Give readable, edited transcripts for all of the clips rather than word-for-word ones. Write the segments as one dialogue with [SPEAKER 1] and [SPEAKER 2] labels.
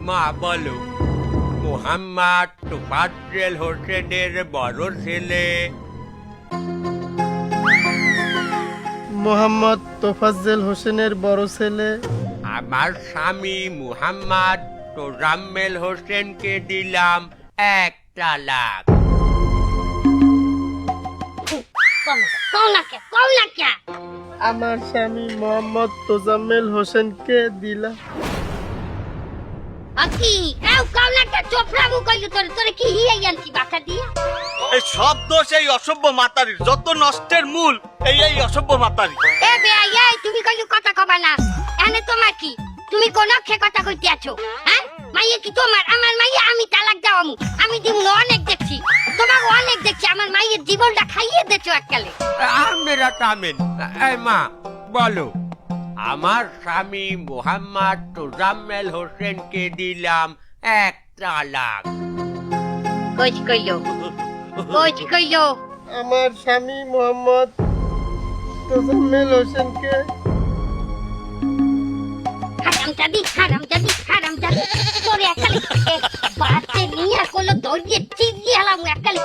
[SPEAKER 1] মা বলো, মোহাম্মদ তোফাজ্জল হোসেনের বড় ছেলে?
[SPEAKER 2] মোহাম্মদ তোফাজ্জল হোসেনের বড় ছেলে।
[SPEAKER 1] আমার স্বামী মোহাম্মদ তোজাম্মেল হোসেনকে দিলাম 1 তালাক।
[SPEAKER 2] আমার স্বামী মোহাম্মদ তোজাম্মেল হোসেনকে দিলাম।
[SPEAKER 3] এই সব দোষ এই অসভ্য মাতারির, যত নষ্টের মূল এই অসভ্য মাতারি।
[SPEAKER 4] তুমি কইলো কথা কবা না, এনে তোমার কি? তুমি কোন কথা কইতে আছো? হ্যাঁ, মাইয়া কি তোমার? আমার মাইয়া আমি তালাক দাও, আমি দিমু অনেক দেখছি, তোমার অনেক দেখছি, আমার মাইয়ের জীবনটা খাইয়ে দেছো এককালে।
[SPEAKER 1] আপনারা থামেন। এই মা বলো, আমার স্বামী মোহাম্মদ তোজাম্মেল হোসেনকে দিলাম 1 তালাক।
[SPEAKER 4] কইলো
[SPEAKER 2] আমার স্বামী মোহাম্মদ তোজাম্মেল হোসেনকে।
[SPEAKER 4] হারামজাদি তোরে এককালে বাচ্চা নিয়ে কোনো দরজে চিবিয়ে হেলাম, এককালে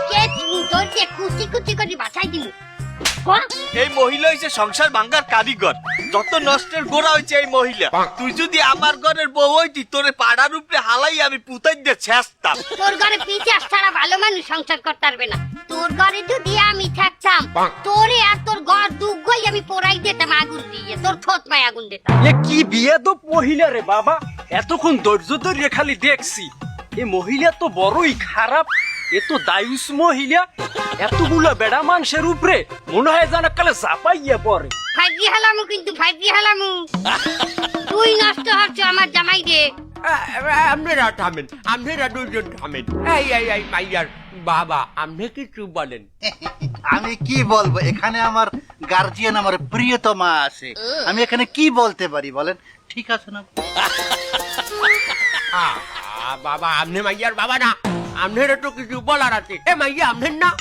[SPEAKER 4] দরজে কুচি করে বাঁচাই দিমু।
[SPEAKER 3] এই মহিলা হইছে সংসার ভাঙ্গার কারিগর, যত নষ্টের গোড়া হইছে এই মহিলা। তুই যদি আমার ঘরের বউ হইতি, তোরে পাড়ার উপরে হালাই আমি পুতাই দিয়ে ছেঁচতাম।
[SPEAKER 4] তোর ঘরে পিছাস ছাড়া ভালো মানুষ সংসার করতে পারবে না। তোর ঘরে যদি আমি থাকতাম, তোরে আর তোর ঘর দুগই আমি পোড়াই দিতাম আগুন দিয়ে, তোর ঠোঁট মায় আগুন দিতাম।
[SPEAKER 5] এ কি বিয়ে তো মহিলা রে বাবা, এতক্ষণ ধৈর্য ধরে খালি দেখছি। এ মহিলা তো বড়ই খারাপ, এ তো দায়ুস মহিলা। এতগুলা বেড়া মানুষের উপরে মনে হয় যেন কালে চাপাইয়া পড়ে।
[SPEAKER 4] ফাইজি হালামু, কিন্তু ফাইজি হালামু। তুই নষ্ট হচ্ছ আমার জামাই রে।
[SPEAKER 1] আপনারা থামেন, আপনারা দুজন থামেন। এই মাইয়ার বাবা, আপনি কিছু বলেন।
[SPEAKER 6] আমি কি বলবো, এখানে আমার গার্জিয়ান, আমার প্রিয়তমা আছে, আমি এখানে কি বলতে পারি বলেন? ঠিক আছে না
[SPEAKER 1] বাবা, আপনি মাইয়ার বাবা না, আপনারা তো কিছু বলার আছে। এ মাইয়া আপনার না?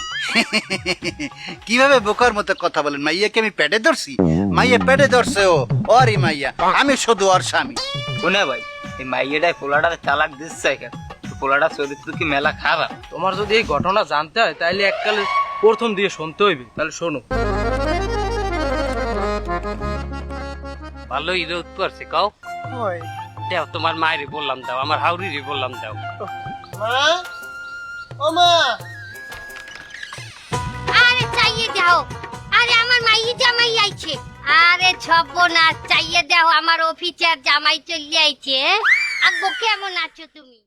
[SPEAKER 6] কিভাবে বোকার মতো কথা বলেন? মাইয়াকে আমি পেটে ধরছি? মাইয়া পেটে ধরছে ও, ওরই মাইয়া, আমি শুধু ওর স্বামী।
[SPEAKER 7] শুনে ভাই, এই মাইয়াটাই পোলাটা তালাক দিচ্ছে কেন? পোলাটা চরিত্র কি মেলা খারাপ?
[SPEAKER 5] তোমার যদি এই ঘটনা জানতে হয় তাহলে এককালে প্রথম দিয়ে শুনতে হইবে। তাহলে শোনো।
[SPEAKER 7] ভালো ইরোধ করছে কাও দেও, তোমার মায়েরই বললাম দাও, আমার হাউরিরই বললাম দাও।
[SPEAKER 2] মা, ও মা,
[SPEAKER 4] আরে চাইয়ে দাও, আরে আমার মাইয়ে জামাই আইছে। আরে সর্বনাশ, চাইয়ে দাও, আমার অফিসার জামাই চলে আইছে। আব্বু কেমন আছো তুমি?